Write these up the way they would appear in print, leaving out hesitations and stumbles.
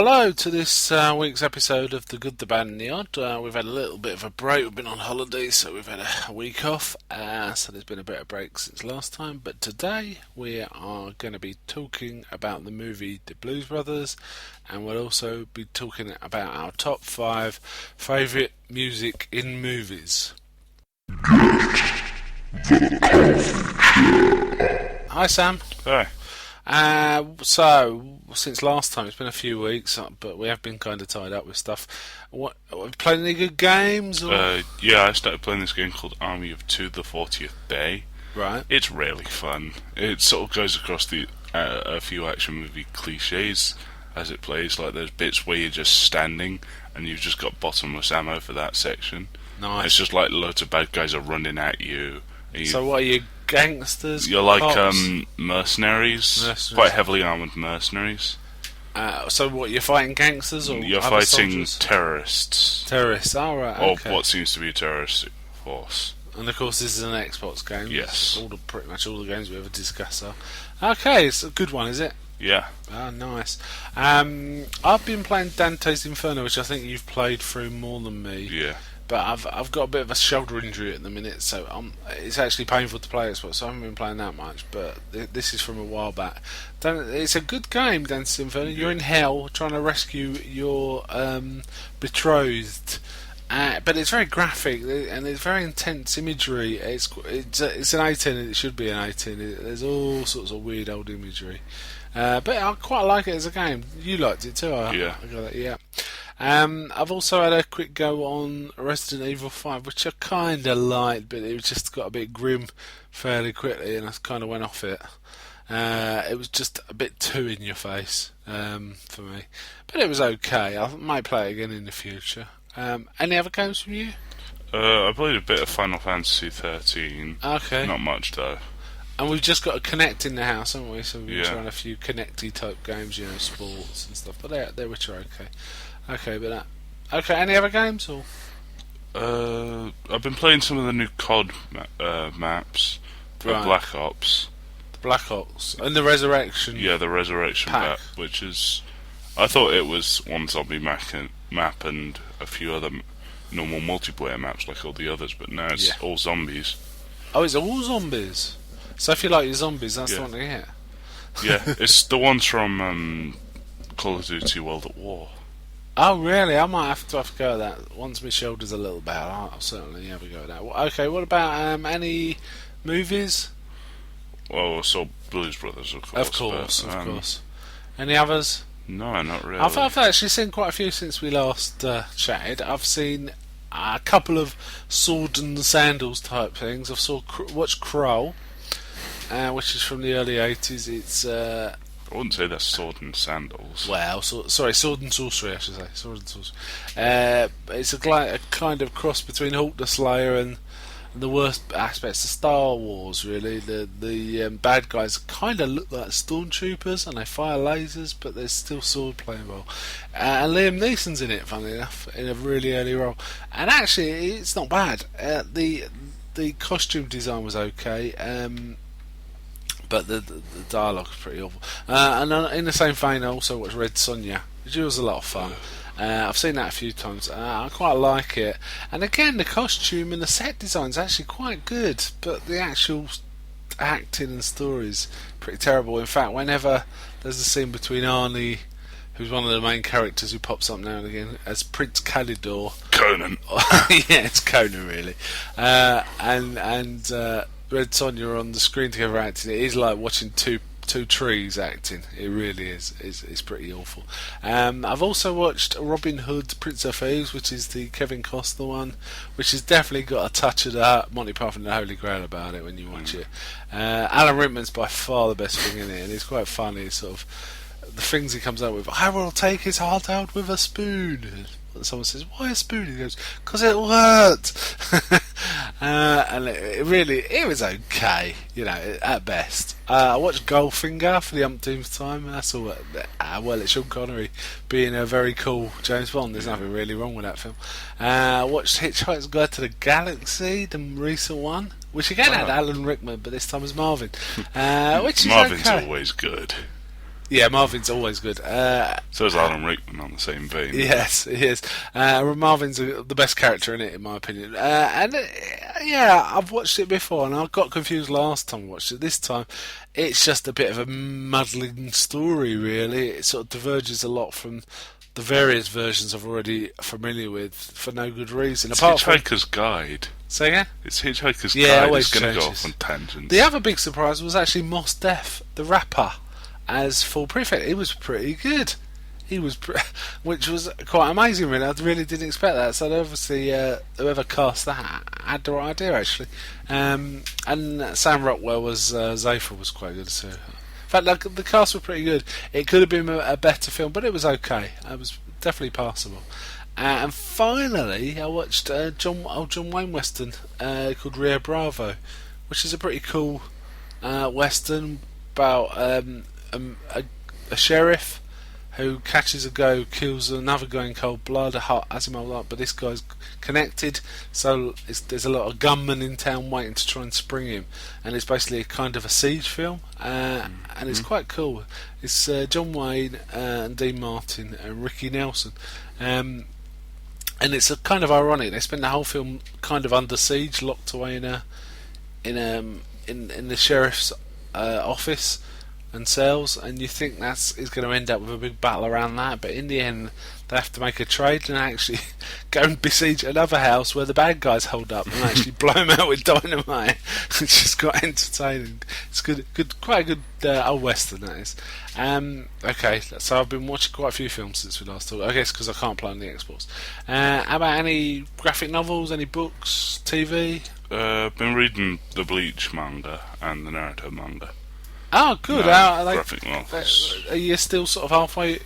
Hello to this week's episode of The Good, the Bad and the Odd. We've had a little bit of a break. We've been on holiday, so we've had a week off. So there's been a bit of break since last time. But today we are going to be talking about the movie The Blues Brothers, and we'll also be talking about our top 5 favourite music in movies. Hi Sam. Hi. So since last time, it's been a few weeks, but we have been kind of tied up with stuff. Have you played any good games? Or? Yeah, I started playing this game called Army of Two: The 40th Day. Right. It's really fun. It sort of goes across a few action movie cliches as it plays. Like there's bits where you're just standing and you've just got bottomless ammo for that section. Nice. It's just like loads of bad guys are running at you. So what are you, gangsters? You're like cops? Mercenaries, quite heavily armoured mercenaries. So what, you're fighting gangsters or you're other fighting soldiers? Terrorists. Terrorists, alright, Or okay. what seems to be a terrorist force. And of course this is an Xbox game. Yes. Pretty much all the games we ever discuss are. Okay, it's a good one, is it? Yeah. Ah, nice. I've been playing Dante's Inferno, which I think you've played through more than me. Yeah. But I've got a bit of a shoulder injury at the minute, so it's actually painful to play Xbox, so I haven't been playing that much, but this is from a while back. It's a good game, Dante's Inferno. You're in hell trying to rescue your betrothed, but it's very graphic, and it's very intense imagery. It's an 18, and it should be an 18. There's all sorts of weird old imagery. But I quite like it as a game. You liked it too, Yeah. I got it, yeah. I've also had a quick go on Resident Evil 5, which I kind of liked, but it just got a bit grim fairly quickly, and I kind of went off it. It was just a bit too in your face for me, but it was okay. I might play it again in the future. Any other games from you? I played a bit of Final Fantasy 13. Okay. Not much though. And we've just got a Connect in the house, haven't we? So we've been Yeah. trying a few Connecty type games, sports and stuff. But they which are okay. Okay, but okay. Any other games or? I've been playing some of the new COD maps for Right. Black Ops. The Black Ops and the Resurrection. Yeah, the Resurrection Pack. map, which is... I thought it was one zombie map and a few other normal multiplayer maps like all the others, but now it's all zombies. Oh, it's all zombies. So if you like your zombies, that's the Yeah. one to get. Yeah, it's the ones from Call of Duty World at War. Oh, really? I might have to go at that. Once my shoulder's a little better, I'll certainly have a go at that. Okay, what about any movies? Well, I saw Blues Brothers, of course. Of course, but, of course. Any others? No, not really. I've actually seen quite a few since we last chatted. I've seen a couple of sword and sandals type things. I've watched Crow, which is from the early 80s. It's I wouldn't say that's sword and sandals. well, sorry, sword and sorcery, I should say. Sword and sorcery. It's a kind of cross between Hawk the Slayer and the worst aspects of Star Wars. Really, the bad guys kind of look like stormtroopers and they fire lasers, but there's still swordplay involved. And Liam Neeson's in it, funnily enough, in a really early role. And actually, it's not bad. The costume design was okay. But the dialogue is pretty awful. And in the same vein, I also watched Red Sonja, which was a lot of fun. I've seen that a few times. I quite like it. And again, the costume and the set design is actually quite good, but the actual acting and story is pretty terrible. In fact, whenever there's a scene between Arnie, who's one of the main characters who pops up now and again, as Prince Calidor. Conan. Yeah, it's Conan, really. And Red Sonja on the screen together acting, it is like watching two trees acting. It really is. It's pretty awful. I've also watched Robin Hood, Prince of Thieves, which is the Kevin Costner one, which has definitely got a touch of the Monty Python and the Holy Grail about it when you watch it. Alan Rickman's by far the best thing in it, and it's quite funny. It's sort of the things he comes up with. I will take his heart out with a spoon. And someone says, "Why a spoon?" He goes, "'Cause it'll hurt." And it was okay, at best. I watched Goldfinger for the umpteenth time. That's all. Well, it's Sean Connery being a very cool James Bond. There's nothing really wrong with that film. I watched Hitchhiker's Guide to the Galaxy, the recent one, which again had Alan Rickman, but this time was Marvin, which is Marvin's okay. always good. Yeah, Marvin's always good. So is Alan Rickman on the same vein. Yes, he is. Marvin's the best character in it, in my opinion. Yeah, I've watched it before, and I got confused last time I watched it. This time, it's just a bit of a muddling story, really. It sort of diverges a lot from the various versions I'm already familiar with for no good reason. It's Apart from, Hitchhiker's Guide. say again? It's Hitchhiker's Yeah, it Guide. always It's going to go changes. off on tangents. The other big surprise was actually Mos Def, the rapper, as full prefect. He was pretty good. Which was quite amazing, really. I really didn't expect that. So obviously, whoever cast that had the right idea, actually. And Sam Rockwell was Zaphir was quite good too. In fact, like, the cast were pretty good. It could have been a better film, but it was okay. It was definitely passable. And finally, I watched John Wayne Western called Rio Bravo, which is a pretty cool Western about a sheriff who catches a guy who kills another guy in cold blood, but this guy's connected, so there's a lot of gunmen in town waiting to try and spring him, and it's basically a kind of a siege film, and it's quite cool. It's John Wayne and Dean Martin and Ricky Nelson, and it's a kind of ironic. They spend the whole film kind of under siege, locked away in the sheriff's office and cells, and you think is going to end up with a big battle around that, but in the end they have to make a trade and actually go and besiege another house where the bad guys hold up and actually blow them out with dynamite, which is quite entertaining. It's good, quite a good old western, that is. Okay, so I've been watching quite a few films since we last talked. I guess because I can't play on the Xbox. How about any graphic novels, any books, TV? I've been reading the Bleach manga and the Naruto manga. Oh, good. Graphic novels. Are you still sort of halfway? Are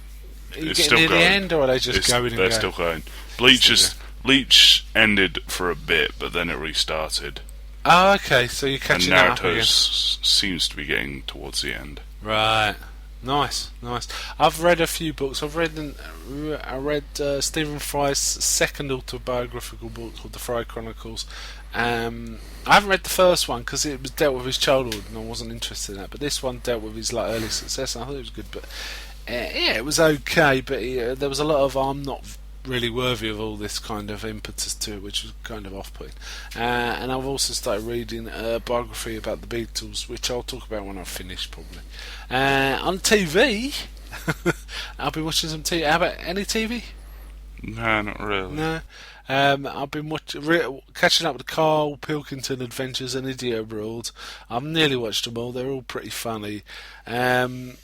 you It's getting still near going. the end, or are they just going and They're going? still going. Bleach ended for a bit, but then it restarted. Oh, okay. So you're And catching up Naruto again. seems to be getting towards the end. Right. Nice. I've read a few books. I read Stephen Fry's second autobiographical book called The Fry Chronicles. I haven't read the first one because it was dealt with his childhood and I wasn't interested in that. But this one dealt with his early success and I thought it was good. But yeah, it was okay. But there was a lot of I'm not really worthy of all this kind of impetus to it, which was kind of off-putting. And I've also started reading a biography about the Beatles, which I'll talk about when I've finished, probably. On TV, I've been watching some TV. How about any TV? No, not really. No. I've been catching up with the Carl Pilkington Adventures and Idiot Abroad. I've nearly watched them all. They're all pretty funny. The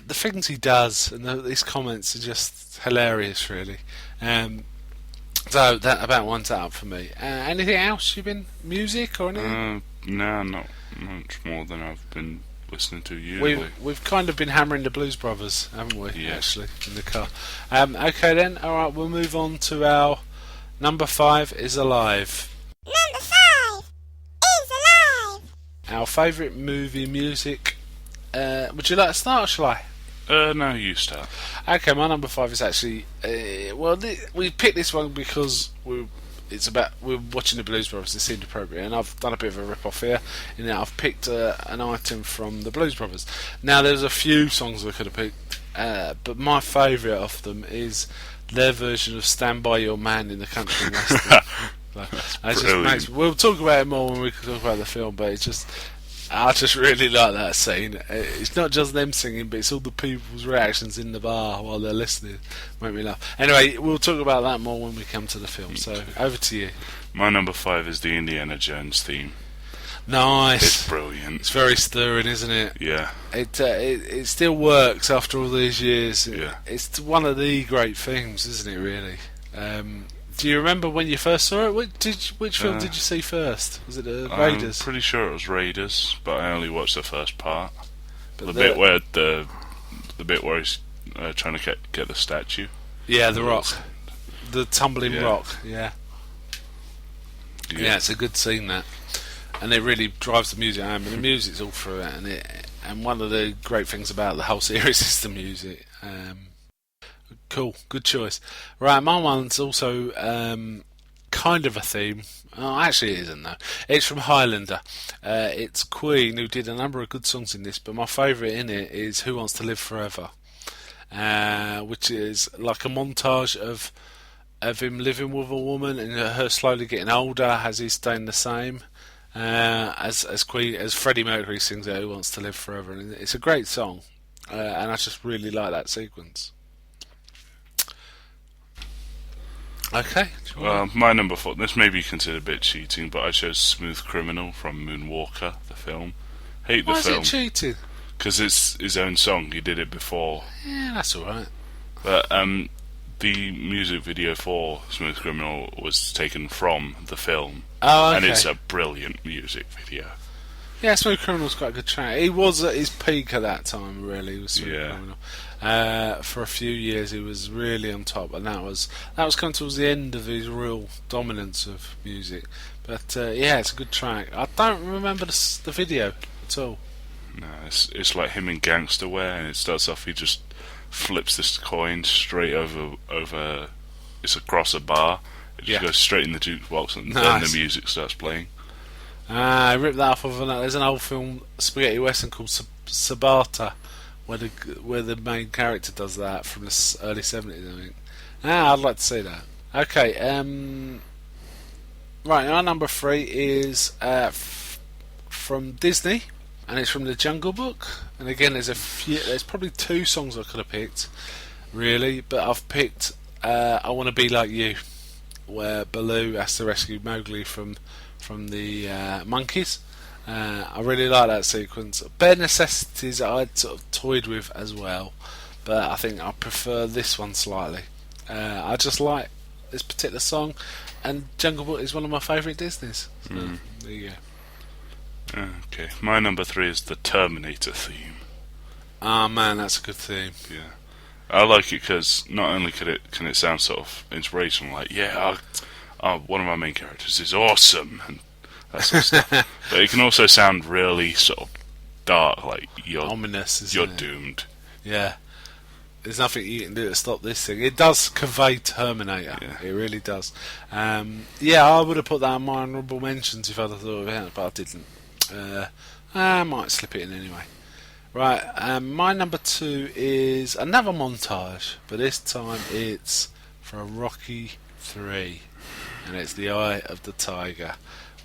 things he does and his comments are just hilarious, really. So that about one's out for me. Anything else you've been music or anything? No, not much more than I've been listening to usually. We've kind of been hammering the Blues Brothers, haven't we? Yes. Actually, in the car. Okay then. All right, we'll move on to our number 5 is Alive. Number 5 is Alive. Our favourite movie music. Would you like to start, or shall I? No, you start. Okay, my number 5 is actually we picked this one because we're watching the Blues Brothers. It seemed appropriate, and I've done a bit of a rip-off here. In that I've picked an item from the Blues Brothers. Now, there's a few songs I could have picked, but my favourite of them is their version of "Stand By Your Man" in the country and western. We'll talk about it more when we talk about the film, but I just really like that scene. It's not just them singing, but it's all the people's reactions in the bar while they're listening. Make me laugh. Anyway, we'll talk about that more when we come to the film. So, over to you. My number 5 is the Indiana Jones theme. Nice. It's brilliant. It's very stirring, isn't it? Yeah. It still works after all these years. Yeah. It's one of the great themes, isn't it? Really. Do you remember when you first saw it? Which film did you see first? Was it Raiders? I'm pretty sure it was Raiders, but I only watched the first part. But The bit where he's trying to get the statue. Yeah, the rock, the tumbling Yeah. rock. Yeah, it's a good scene, that, and it really drives the music home. And the music's all through it, and one of the great things about the whole series is the music. Cool, good choice. Right, my one's also kind of a theme. Oh, actually, it isn't though. It's from Highlander. It's Queen who did a number of good songs in this, but my favourite in it is "Who Wants to Live Forever," which is like a montage of him living with a woman and her slowly getting older as he's staying the same. As Freddie Mercury sings it, "Who Wants to Live Forever," and it's a great song, and I just really like that sequence. Okay. Well, my number 4. This may be considered a bit cheating, but I chose "Smooth Criminal" from Moonwalker, the film. Hate the Why film is it cheating? because it's his own song. He did it before, Yeah, that's all right. but the music video for "Smooth Criminal" was taken from the film, Oh, okay. and it's a brilliant music video. Yeah, Smooth Criminal's quite a good track. He was at his peak at that time, really. Was Smooth Yeah. Criminal. For a few years, he was really on top, and that was coming towards the end of his real dominance of music. But yeah, it's a good track. I don't remember the video at all. No, it's like him in Gangster Wear, and it starts off. He just flips this coin straight over. It's across a bar. It just Yeah. goes straight in the jukebox, and then Nice. the music starts playing. I ripped that off of there's an old film, spaghetti western called Sabata, where the main character does that from the early 70s, I think. I'd like to see that. Okay, right, our number 3 is from Disney, and it's from the Jungle Book. And again, there's probably 2 songs I could have picked, really, but I've picked "I Want to Be Like You," where Baloo has to rescue Mowgli from the monkeys. I really like that sequence. Bare Necessities I'd sort of toyed with as well, but I think I prefer this one slightly. I just like this particular song, and Jungle Book is one of my favourite Disneys. So, there you go. Okay, my number 3 is the Terminator theme. Ah, man, that's a good theme. Yeah, I like it because not only can it sound sort of inspirational, like one of my main characters is awesome and that sort of stuff, but it can also sound really sort of dark, like you're Ominous, isn't you're it? doomed. Yeah. There's nothing you can do to stop this thing. It does convey Terminator. Yeah. It really does. Yeah, I would have put that in my honourable mentions if I'd have thought of it, but I didn't. I might slip it in anyway. Right, my number 2 is another montage, but this time it's from Rocky 3, and it's "The Eye of the Tiger."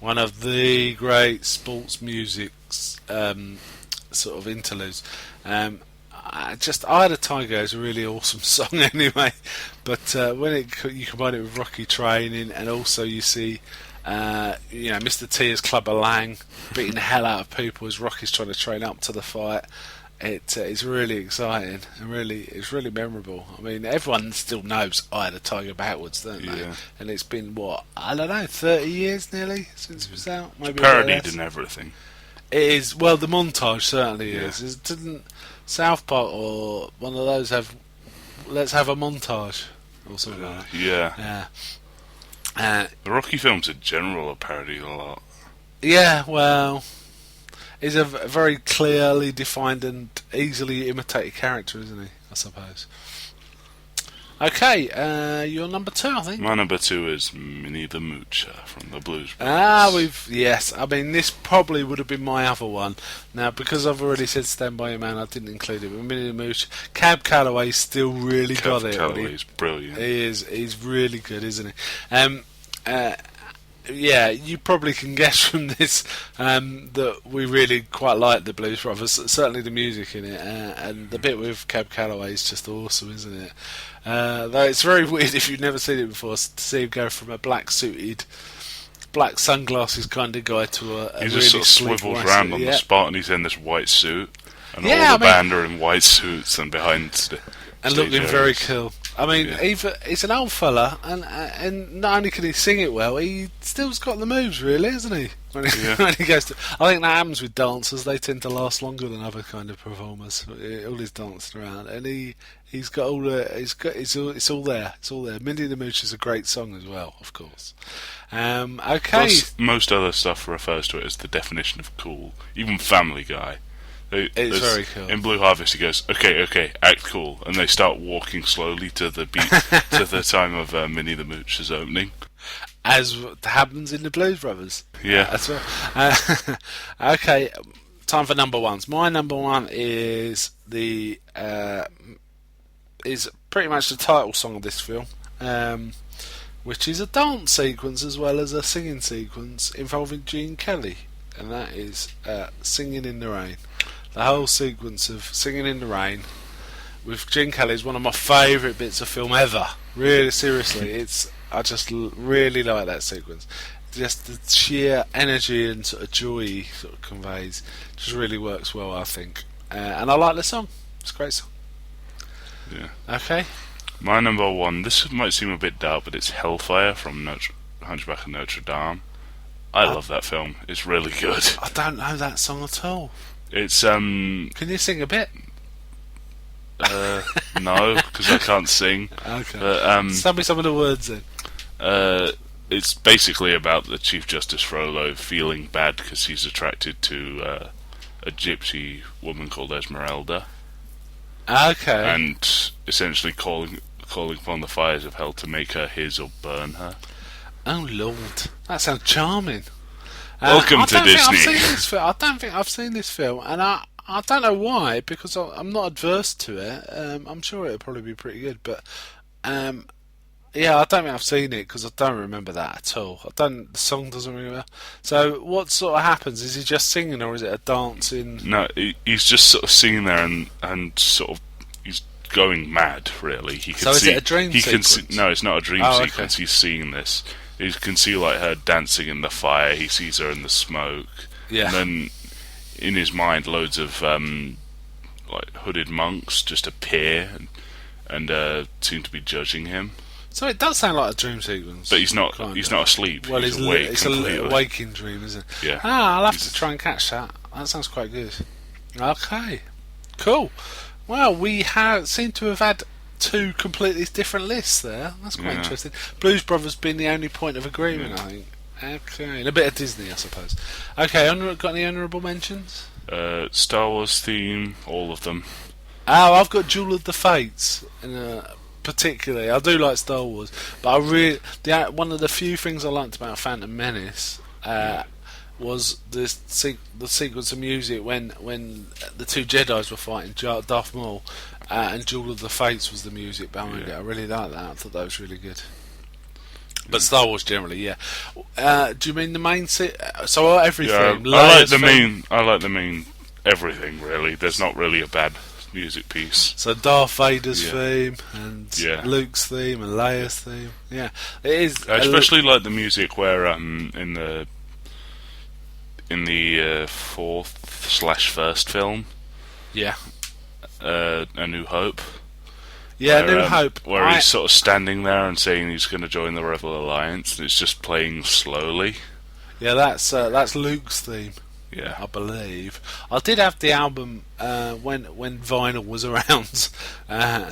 One of the great sports music sort of interludes. "Eye of the Tiger" is a really awesome song anyway, but when you combine it with Rocky training, and also you see Mr. T as Clubber Lang beating the hell out of people as Rocky's trying to train up to the fight. It's really exciting and it's really memorable. I mean, everyone still knows "Eye of the Tiger" backwards, don't they? Yeah. And it's been 30 years nearly since it was out. Maybe a bit Parodied less. and everything. It is. Well, the montage certainly Yeah. is. Didn't South Park or one of those have "Let's have a montage" or something like that? Yeah, Yeah. the Rocky films in general are parodied a lot. Yeah, well, he's a very clearly defined and easily imitated character, isn't he? I suppose. Okay, you're number 2, I think. My number 2 is Minnie the Moocher from the Blues Brothers. Yes. I mean, this probably would have been my other one. Now, because I've already said "Stand By Your Man," I didn't include it. But Minnie the Mooch, Cab Calloway still really got it. Calloway's brilliant. He's really good, isn't he? Yeah, you probably can guess from this that we really quite like the Blues Brothers. Certainly the music in it, and the bit with Cab Calloway is just awesome, isn't it? Though it's very weird if you've never seen it before to see him go from a black sunglasses kind of guy to a He really just sort of sleek swivels white around suit. on Yeah. the spot, and he's in this white suit, and Yeah, all I the mean- band are in white suits and behind And stage looking very areas. cool. I mean, Yeah. he's an old fella, and not only can he sing it well, he still's got the moves, really, hasn't he? When he, Yeah. when he goes to, I think that happens with dancers; they tend to last longer than other kind of performers. All his dancing around, and he's got all the, it's all there, it's all there. "Minnie the Mooch" is a great song as well, of course. Okay, Plus, most other stuff refers to it as the definition of cool. Even Family Guy. It's very cool. In Blue Harvest, he goes, okay, act cool, and they start walking slowly to the beat to the time of Minnie the Mooch's opening. as happens in the Blues Brothers. Yeah. That's right. Okay, time for number ones. My number one is is pretty much the title song of this film, which is a dance sequence as well as a singing sequence involving Gene Kelly, and that is Singing in the Rain. The whole sequence of Singing in the Rain with Gene Kelly is one of my favourite bits of film ever. Really, seriously, I just really like that sequence. Just the sheer energy and sort of joy sort of conveys just really works well, I think. And I like the song. It's a great song. Yeah. Okay. My number one, this might seem a bit dark, but it's Hellfire from Hunchback of Notre Dame. I love that film. It's really good. I don't know that song at all. It's Can you sing a bit? no, because I can't sing. Okay. But, Tell me some of the words then. it's basically about the Chief Justice Frollo feeling bad because he's attracted to a gypsy woman called Esmeralda, Okay. and essentially calling upon the fires of hell to make her his or burn her. Oh Lord, that sounds charming. Welcome I to don't think Disney. I've seen this film. I don't think I've seen this film, and I don't know why, because I'm not adverse to it. I'm sure it'll probably be pretty good, but yeah, I don't think I've seen it because I don't remember that at all. The song doesn't ring a bell. So what sort of happens? Is he just singing, or is it a dancing? No, he's just sort of sitting there and sort of he's going mad. Really, he can So is see. it a dream he can sequence? see, no, it's not a dream Oh, okay. sequence. He's seeing this. He can see like her dancing in the fire. He sees her in the smoke. Yeah. And then in his mind, loads of like hooded monks just appear and seem to be judging him. So it does sound like a dream sequence. But he's not. kind He's of. not asleep. Well, he's awake it's completely. a waking dream, isn't it? Yeah. I'll have to try and catch that. That sounds quite good. Okay, cool. Well, we seem to have had two completely different lists there. That's quite Yeah. interesting. Blues Brothers being the only point of agreement, I think. Okay, and a bit of Disney, I suppose. Okay, got any honourable mentions? Star Wars theme, all of them. Oh, I've got Duel of the Fates, particularly. I do like Star Wars, but one of the few things I liked about Phantom Menace was the sequence of music when the two Jedis were fighting, Darth Maul, and Duel of the Fates was the music behind it. I really liked that. I thought that was really good. But Star Wars generally, yeah. Do you mean the main so everything? Yeah, I like the Leia's main. I like the main everything. Really, there's not really a bad music piece. So Darth Vader's Yeah. theme and Yeah. Luke's theme and Leia's theme. Yeah, it is. I especially like the music where in the fourth/first film, Yeah, A New Hope. yeah. where, New Hope. Where he's sort of standing there and saying he's going to join the Rebel Alliance, and it's just playing slowly. Yeah, that's Luke's theme, Yeah. I believe. I did have the album when vinyl was around,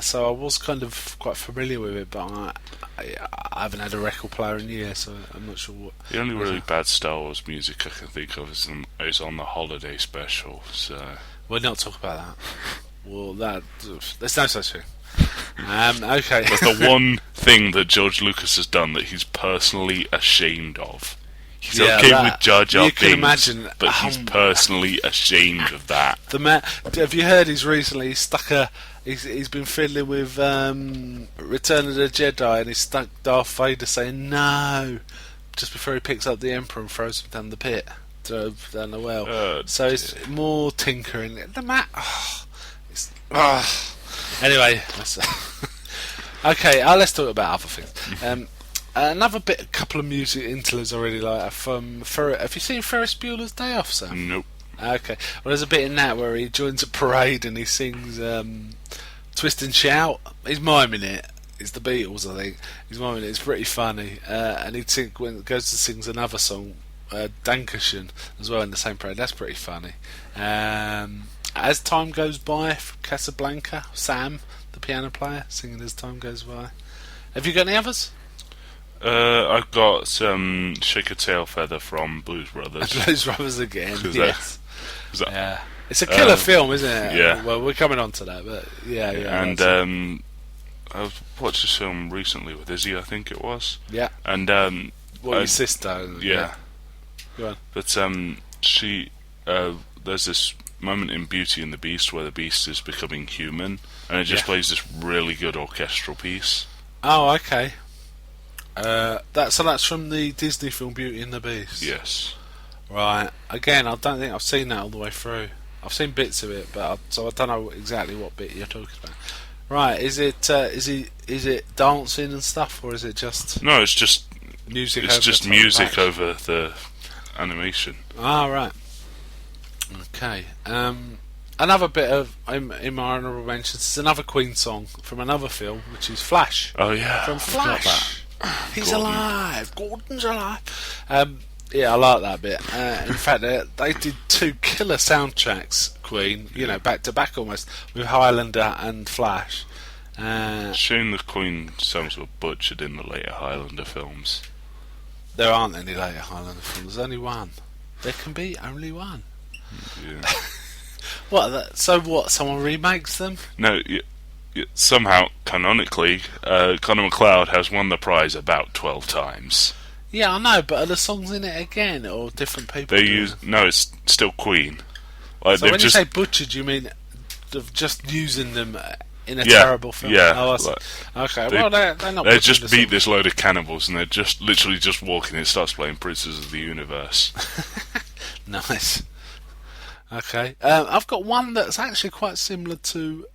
so I was kind of quite familiar with it. But I haven't had a record player in years, so I'm not sure what. The only really bad Star Wars music I can think of is on the holiday special. So We'll not talk about that. Well, there's no such thing. Okay. that's the one thing that George Lucas has done that he's personally ashamed of. He's Yeah, okay that- with Jar Jar you can Binks, imagine but he's personally ashamed of that. Have you heard he's been fiddling with Return of the Jedi, and he's stuck Darth Vader saying no just before he picks up the Emperor and throws him down the pit, down the well. Oh, So it's more tinkering. Anyway, okay. Let's talk about other things. Another couple of music interludes I really like are from have you seen Ferris Bueller's Day Off, Sam? Nope. Okay. Well, there's a bit in that where he joins a parade and he sings Twist and Shout. He's miming it. It's the Beatles, I think. He's miming it. It's pretty funny. And he goes to sings another song, Dankeschön, as well in the same parade. That's pretty funny. As Time Goes By from Casablanca, Sam, the piano player, singing As Time Goes By. Have you got any others? I've got Shake a Tail Feather from Blues Brothers. Blues Brothers again. Is Yes. that- Yeah. It's a killer film, isn't it? yeah. Well, we're coming on to that, but yeah. and that's it. I've watched this film recently with Izzy, I think it was. Yeah. And Well, your sister. Yeah. Go on. But she there's this moment in Beauty and the Beast where the Beast is becoming human, and it just plays this really good orchestral piece. Oh, okay. That's from the Disney film Beauty and the Beast. Yes. Right. Again, I don't think I've seen that all the way through. I've seen bits of it, but so I don't know exactly what bit you're talking about. Right? Is it dancing and stuff, or is it just No, it's just music? it's over just the top of music action? over the animation. Ah, right. Okay. Another bit of in my honourable mentions is another Queen song from another film, which is Flash. Oh yeah, From I forgot Flash. He's Gordon. alive. Gordon's alive. Yeah, I like that bit. In fact, they did 2 killer soundtracks, Queen, back to back almost, with Highlander and Flash. Shame the Queen songs were butchered in the later Highlander films. There aren't any later Highlander films. There's only one. There can be only one. Yeah. So what? Someone remakes them? No, somehow, canonically, Conor McLeod has won the prize about 12 times. Yeah, I know, but are the songs in it again, or different people? It's still Queen. Like, So they've when just, you say butchered, you mean of just using them in a Yeah, terrible film? yeah, Oh, I see. like, Okay, they- well, they're not they butchering just the beat song. this load of cannibals, and they're just literally just walking. It starts playing Princes of the Universe. Nice. Okay. I've got one that's actually quite similar to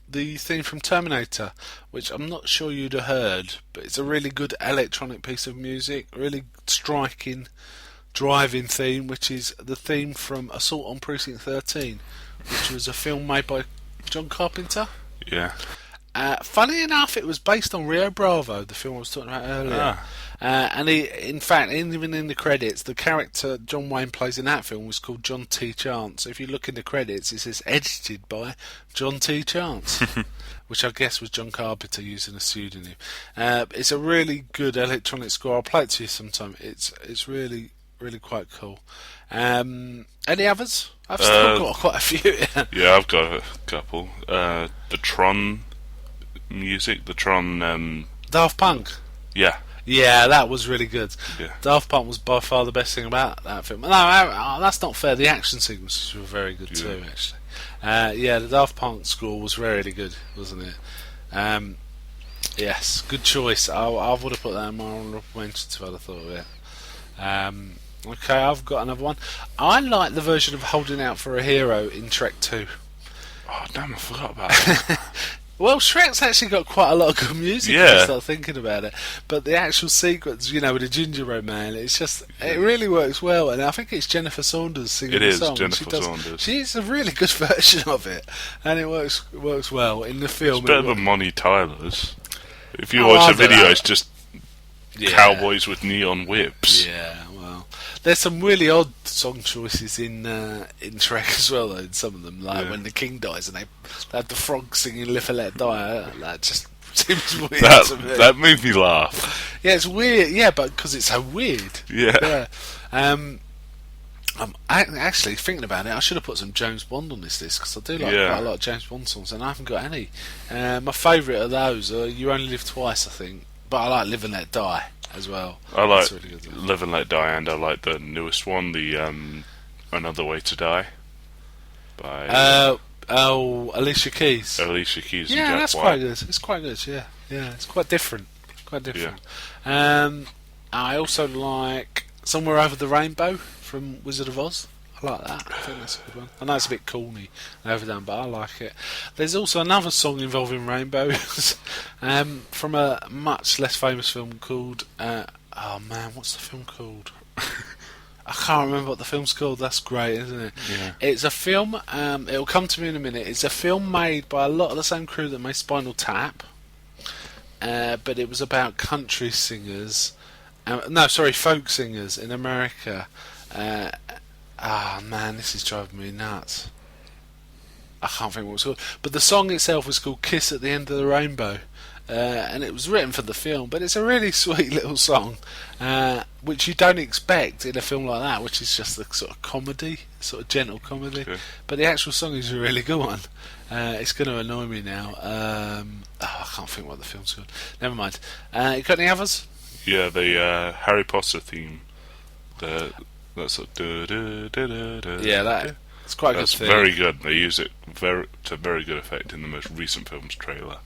the theme from Terminator, which I'm not sure you'd have heard, but it's a really good electronic piece of music, really striking, driving theme, which is the theme from Assault on Precinct 13, which was a film made by John Carpenter. Yeah. Funny enough, it was based on Rio Bravo, the film I was talking about earlier. Ah. And in fact, even in the credits, the character John Wayne plays in that film was called John T. Chance. So if you look in the credits, it says edited by John T. Chance, which I guess was John Carpenter using a pseudonym. It's a really good electronic score. I'll play it to you sometime. It's really, really quite cool. Any others? I've still got quite a few. Yeah, I've got a couple. The Tron music, the Tron. Daft Punk. Yeah. Yeah, that was really good. Yeah. Daft Punk was by far the best thing about that film. No, that's not fair. The action sequences were very good too, actually. Yeah, the Daft Punk score was really good, wasn't it? Yes, good choice. I would have put that in my honourable mentions if I'd have thought of it. Okay, I've got another one. I like the version of Holding Out for a Hero in Shrek 2. Oh damn! I forgot about that. Well, Shrek's actually got quite a lot of good music when Yeah. you start thinking about it. But the actual sequence, with the Gingerbread Man, it really works well. And I think it's Jennifer Saunders singing It the is song. Jennifer Saunders. She's a really good version of it. And it works well in the film. It's better than Monty Tyler's. If you Oh, watch I the don't video, know. it's just Yeah. cowboys with neon whips. Yeah, well, there's some really odd song choices in Shrek as well, though, in some of them, like Yeah. when the king dies and they have the frog singing "Live and Let Die." That just seems weird to me. That made me laugh. Yeah, it's weird. Yeah, but because it's so weird. Yeah. Yeah. I'm actually thinking about it. I should have put some James Bond on this list because I do like Yeah. quite a lot of James Bond songs, and I haven't got any. My favourite of those are "You Only Live Twice," I think, but I like "Live and Let Die" as well. I like That's really good. Live and Let Die, and I like the newest one, the Another Way to Die by Alicia Keys. Alicia Keys and Yeah, Jack that's White. quite good. It's quite good. Yeah, it's quite different. I also like "Somewhere Over the Rainbow" from Wizard of Oz. I like that. I think that's a good one. I know it's a bit corny and overdone, but I like it. There's also another song involving rainbows from a much less famous film called what's the film called? I can't remember what the film's called. That's great, isn't it? Yeah. It's a film, it'll come to me in a minute. It's a film made by a lot of the same crew that made Spinal Tap, but it was about country singers. Folk singers in America. Man, this is driving me nuts. I can't think what it's called. But the song itself was called "Kiss at the End of the Rainbow." And it was written for the film, but it's a really sweet little song, which you don't expect in a film like that, which is just a sort of comedy, sort of gentle comedy. Okay. But the actual song is a really good one. It's going to annoy me now. I can't think what the film's called. Never mind. You got any others? Yeah, the Harry Potter theme. That's like, Yeah, it's quite a good that's thing. very good. They use it to very good effect in the most recent film's trailer.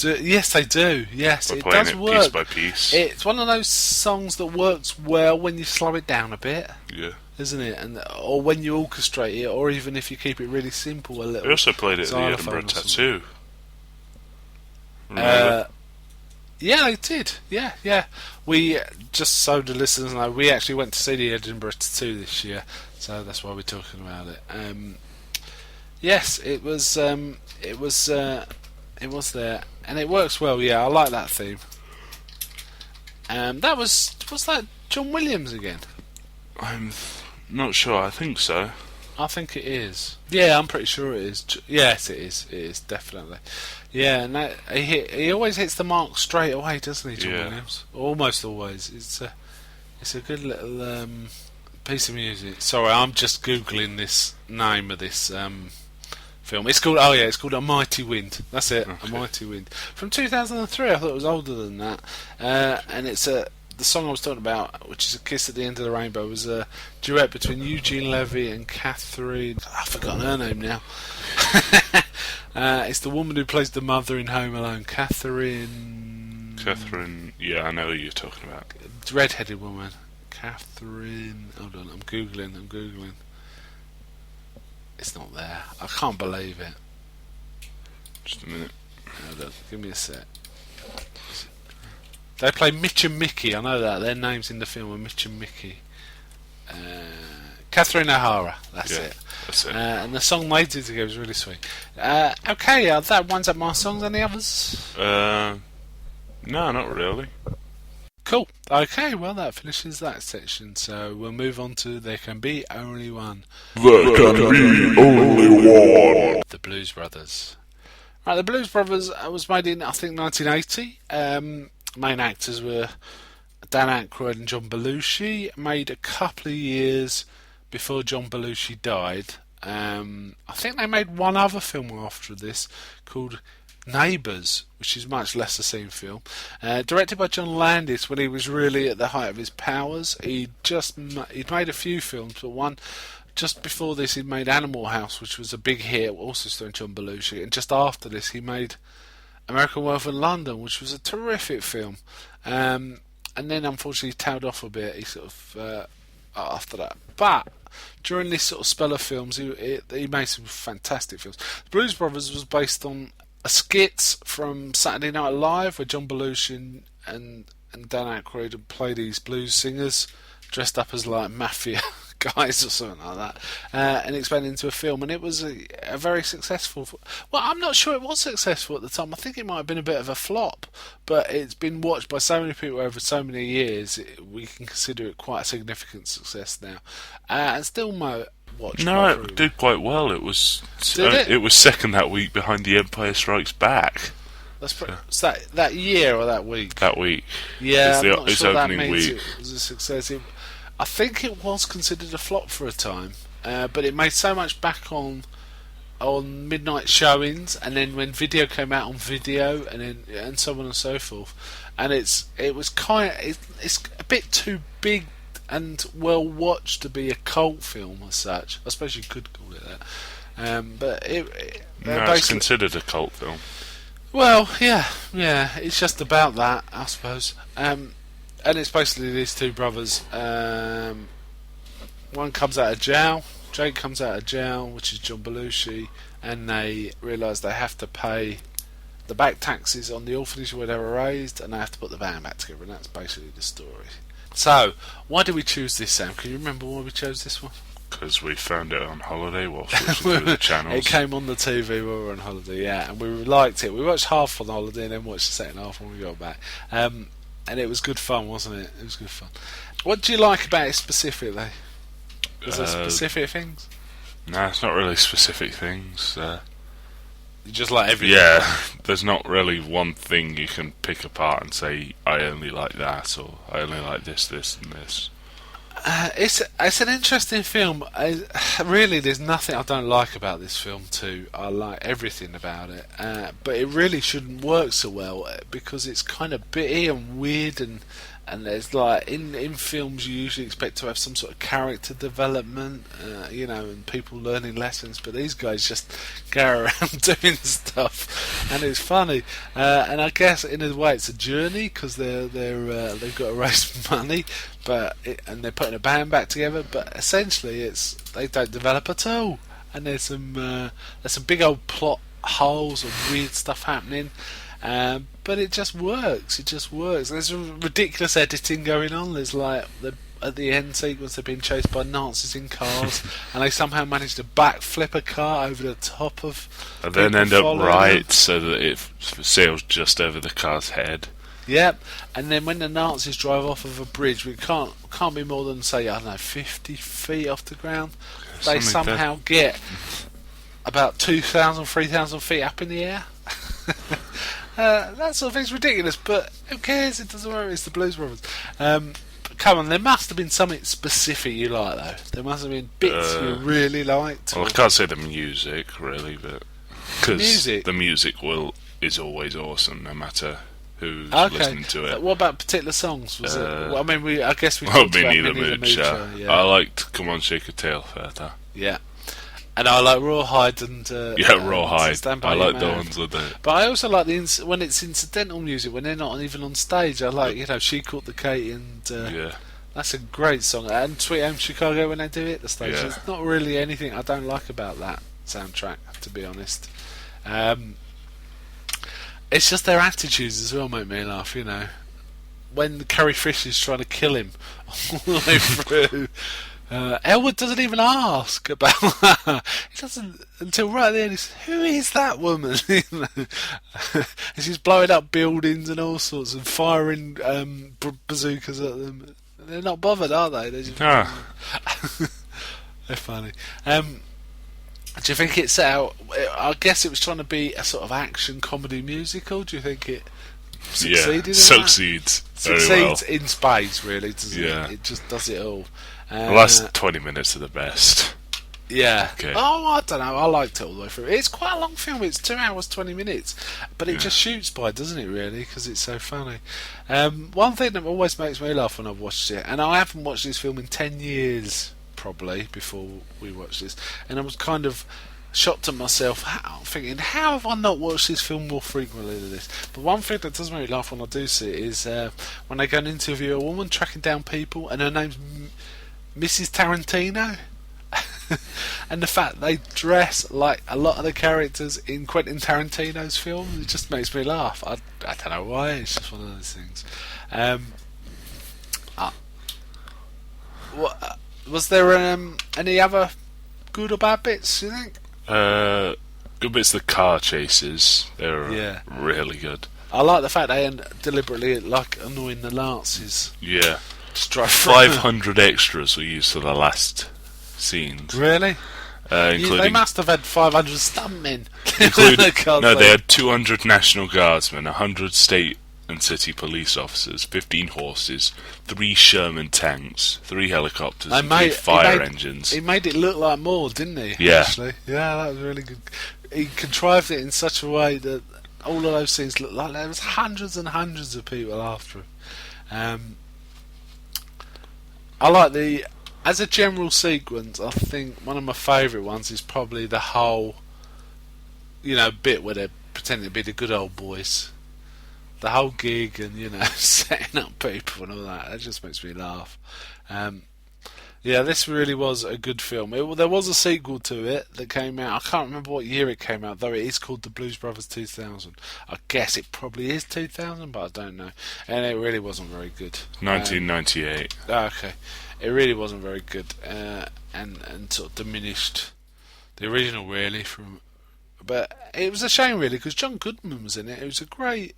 Yes, they do. Yes, By it playing does it work. piece by piece. It's one of those songs that works well when you slow it down a bit, Yeah. isn't it? Or when you orchestrate it, or even if you keep it really simple a little. They also played it at the xylophone Edinburgh or something. Tattoo. Remember? Yeah, they did. Yeah. We, just so the listeners know, we actually went to see the Edinburgh Tattoo this year, so that's why we're talking about it. Yes, it was there, and it works well. Yeah, I like that theme. That was that John Williams again? I'm not sure. I think so. I think it is. Yeah, I'm pretty sure it is. Yes, it is. It is definitely. Yeah, and he always hits the mark straight away, doesn't he, John Yeah. Williams? Almost always. It's a good little piece of music. Sorry, I'm just googling this name of this film. It's called A Mighty Wind. That's it, Okay. A Mighty Wind from 2003. I thought it was older than that, and it's the song I was talking about, which is A Kiss at the End of the Rainbow, was a duet between Eugene Levy and Catherine. I've forgotten her name now. It's the woman who plays the mother in Home Alone, Catherine. Yeah, I know who you're talking about. Red-headed woman, Catherine. Hold on, I'm googling. It's not there. I can't believe it. Just a minute. Hold on, give me a sec. They play Mitch and Mickey. I know that their names in the film are Mitch and Mickey. Catherine O'Hara. That's Yeah, it. that's it. And the song they did together was really sweet. Okay, that winds up my songs. Any others? No, not really. Cool. Okay, well that finishes that section. So we'll move on to There Can Be Only One. There can be only one. The Blues Brothers. Right, the Blues Brothers was made in, I think, 1980. Main actors were Dan Aykroyd and John Belushi. Made a couple of years before John Belushi died. I think they made one other film after this called Neighbours, which is much lesser seen film. Directed by John Landis when he was really at the height of his powers. He'd made a few films, but one just before this he'd made Animal House, which was a big hit, also starring John Belushi. And just after this he made American Werewolf in London, which was a terrific film. And then unfortunately he tailed off a bit. He sort of after that, but during this sort of spell of films, he made some fantastic films. The Blues Brothers was based on a skit from Saturday Night Live where John Belushi and Dan Aykroyd would play these blues singers dressed up as like mafia guys or something like that, and expanded into a film. And it was a very successful. Well, I'm not sure it was successful at the time. I think it might have been a bit of a flop, but it's been watched by so many people over so many years. We can consider it quite a significant success now, and still watched. No, quite it frequently. did quite well. It was. Did it? It was second that week behind The Empire Strikes Back So that year or that week. that week. Yeah, It's I'm not its sure that opening means week. it was a success. I think it was considered a flop for a time, but it made so much back on midnight showings, and then when video came out on video, and so on and so forth. And it's a bit too big and well watched to be a cult film as such. I suppose you could call it that. But No, it's considered a cult film. well, yeah, it's just about that, I suppose. And it's basically these two brothers. One comes out of jail. Jake comes out of jail, which is John Belushi, and they realise they have to pay the back taxes on the orphanage where they were raised, and they have to put the band back together, and that's basically the story. So, why did we choose this, Sam? Can you remember why we chose this one? Because we found it on holiday whilst watching through the channels. It came on the TV when we were on holiday, yeah, and we liked it. We watched half on holiday and then watched the second half when we got back. And it was good fun, wasn't it? It was good fun. What do you like about it specifically? Was there specific things? No, it's not really specific things. You just like everything? Yeah, there's not really one thing you can pick apart and say, I only like that, or I only like this, and this. It's an interesting film. Really, there's nothing I don't like about this film too. I like everything about it, but it really shouldn't work so well because it's kind of bitty and weird, and there's like in films you usually expect to have some sort of character development, and people learning lessons, but these guys just go around doing stuff, and it's funny. And I guess in a way it's a journey because they've got to raise money, and they're putting a band back together. But essentially, they don't develop at all, and there's some big old plot holes and weird stuff happening. But it just works. It just works. There's ridiculous editing going on. There's like at the end sequence, they're being chased by Nazis in cars, and they somehow manage to backflip a car over the top of. And then end up following right them. so that it sails just over the car's head. Yep. And then when the Nazis drive off of a bridge, we can't be more than say 50 feet off the ground. They Something like somehow get about 2,000, 3,000 feet up in the air. That sort of thing's ridiculous, but who cares? It doesn't matter. It's the Blues Brothers. But come on, there must have been something specific you like, though. There must have been bits you really liked. Well, I can't say the music really, but because Music? the music is always awesome, no matter who's listening to it. What about particular songs? Was it? Well, I mean, I guess we Well, talked about Minnie the Minnie Moocher. Yeah. I liked "Come On, Shake a Tail" Feather. Yeah. And I like Rawhide and Rawhide. Stand By I Your like the Man. ones with it. But I also like when it's incidental music, when they're not even on stage. I like, She Caught the Katy, and Yeah, that's a great song. And Sweet Home Chicago when they do it, the stage. Yeah. There's not really anything I don't like about that soundtrack, to be honest. It's just their attitudes as well make me laugh, When Carrie Fisher's trying to kill him all the way through. Elwood doesn't even ask about that. He doesn't until right at the end. He says, "Who is that woman?" And she's blowing up buildings and all sorts and firing bazookas at them. They're not bothered, are they? They're just they're funny. Do you think it set out? I guess it was trying to be a sort of action comedy musical. Do you think it succeeded? In succeeds that? very well. Succeeds in spades, really. Doesn't Yeah. it? It just does it all. The last 20 minutes are the best. Yeah. Okay. Oh, I don't know. I liked it all the way through. It's quite a long film. It's 2 hours 20 minutes, but it just shoots by, doesn't it? Really, because it's so funny. One thing that always makes me laugh when I've watched it, and I haven't watched this film in 10 years, probably before we watched this, and I was kind of shocked at myself, thinking, how have I not watched this film more frequently than this? But one thing that does make me laugh when I do see it is when they go and interview a woman tracking down people, and her name's Mrs. Tarantino. And the fact they dress like a lot of the characters in Quentin Tarantino's films, it just makes me laugh. I don't know why, it's just one of those things. Was there any other good or bad bits, you think? Good bits of the car chases. They're Yeah. really good. I like the fact they end deliberately annoying the Nazis. Yeah. Just drive through. 500 extras were used for the last scenes. Really? They Including, must have had 500 stuntmen. they had 200 National Guardsmen, 100 state and city police officers, 15 horses, 3 Sherman tanks, 3 helicopters, and 3 fire engines. He made it look like more, didn't he? Yeah. Actually? Yeah, that was really good. He contrived it in such a way that all of those scenes looked like there was hundreds and hundreds of people after him. I like as a general sequence, I think one of my favourite ones is probably the whole, bit where they're pretending to be the good old boys. The whole gig and, setting up people and all that. That just makes me laugh. Yeah, this really was a good film. There was a sequel to it that came out. I can't remember what year it came out, though it is called The Blues Brothers 2000. I guess it probably is 2000, but I don't know. And it really wasn't very good. 1998. Okay. It really wasn't very good, and sort of diminished the original, really. But it was a shame, really, because John Goodman was in it. It was a great,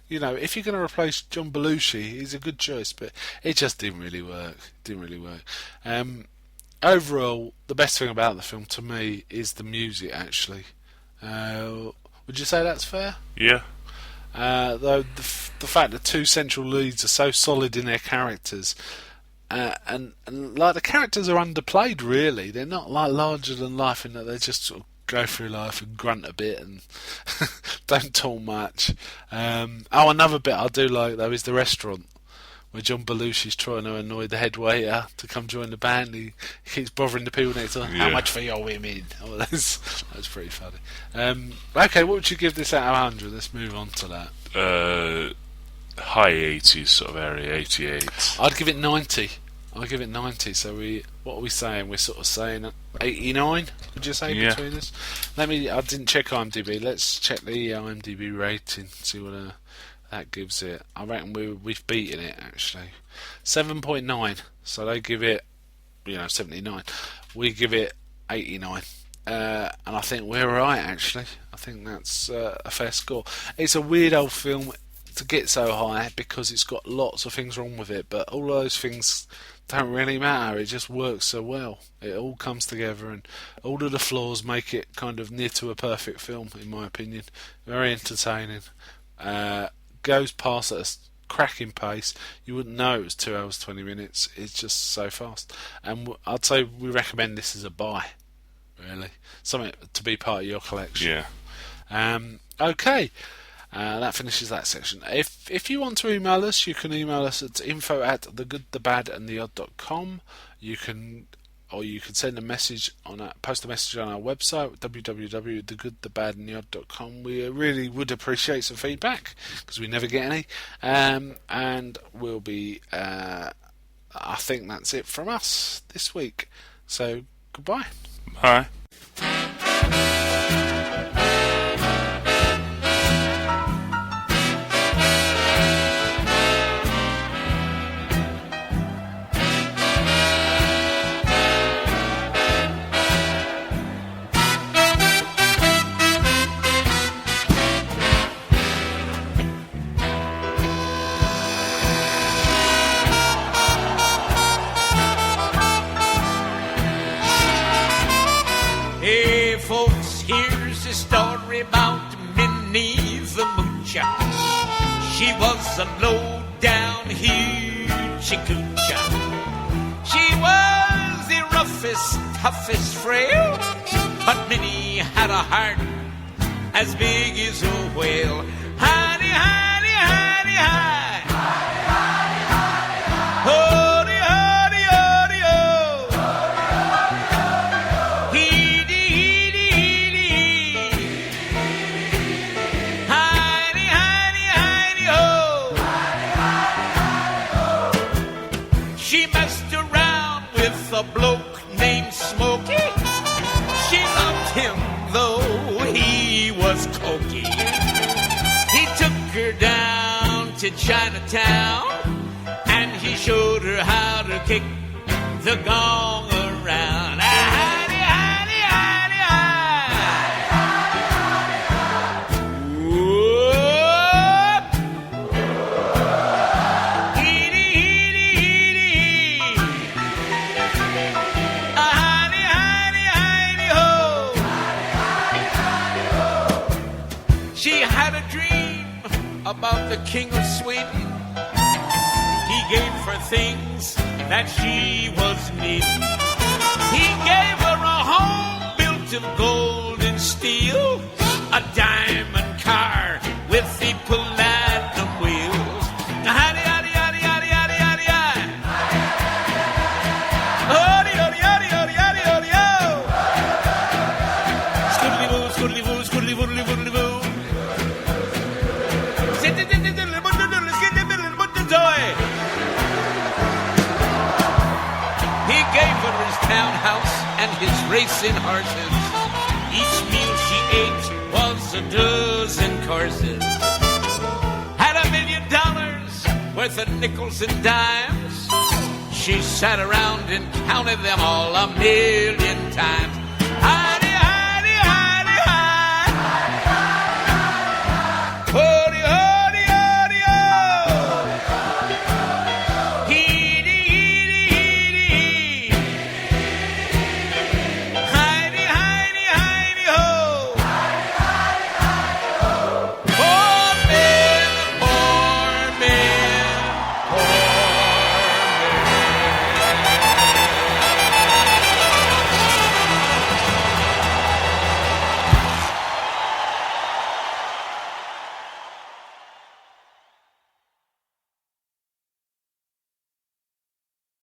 if you're going to replace John Belushi, he's a good choice, but it just didn't really work. Overall, the best thing about the film, to me, is the music, actually. Would you say that's fair? Yeah. Though the fact that 2 central leads are so solid in their characters, and like the characters are underplayed. Really, they're not like larger than life in that they just sort of go through life and grunt a bit and don't talk much. Another bit I do like though is the restaurant, where John Belushi's trying to annoy the head waiter to come join the band. He keeps bothering the people next door. How much for your women? Oh, that's pretty funny. Okay, what would you give this out of 100? Let's move on to that. High 80s sort of area, 88. I'd give it 90. So what are we saying? We're sort of saying 89. Would you say between us? I didn't check IMDb. Let's check the IMDb rating. See what that gives it. I reckon we've beaten it actually. 7.9. So they give it 79. We give it 89. And I think we're right actually. I think that's a fair score. It's a weird old film to get so high because it's got lots of things wrong with it, but all those things don't really matter. It just works so well. It all comes together, and all of the flaws make it kind of near to a perfect film, in my opinion. Very entertaining. Goes past at a cracking pace. You wouldn't know it was 2 hours 20 minutes. It's just so fast. And I'd say we recommend this as a buy. Really, something to be part of your collection. Yeah. Okay. That finishes that section. If you want to email us, you can email us at info@thegoodthebadandtheodd.com. You can send a message post a message on our website, www.thegoodthebadandtheodd.com. We really would appreciate some feedback because we never get any. And we'll be. I think that's it from us this week. So goodbye. Bye. Hey folks, here's a story about Minnie the Moocher. She was a low-down hoochie coocher. She was the roughest, toughest frail, but Minnie had a heart as big as a whale. Honey, honey, honey, honey. Honey, honey, honey, oh. Heedy, heedy, heedy. Honey, honey, honey, oh. She messed around with a bloke named Smokey. She loved him though he was cokey. He took her down to Chinatown and he showed her how to kick the gong around. Honey, honey, honey, honey. Whoop. Heedy, heedy, heedy. Honey, honey, honey, ho. She had a dream about the King of Sweden. He gave her things that she was needing. He gave her a home built of gold and steel, a diamond car with the platinum wheels. Honey, honey, honey, honey, honey, honey, honey. Honey, honey, honey, honey, honey, honey, oh. Scoodly-boo, scoodly-boo, scoodly-woodly, woodly-boo. He gave her his townhouse and his racing horses. Each meal she ate was a dozen courses. Had $1 million worth of nickels and dimes. She sat around and counted them all 1,000,000 times.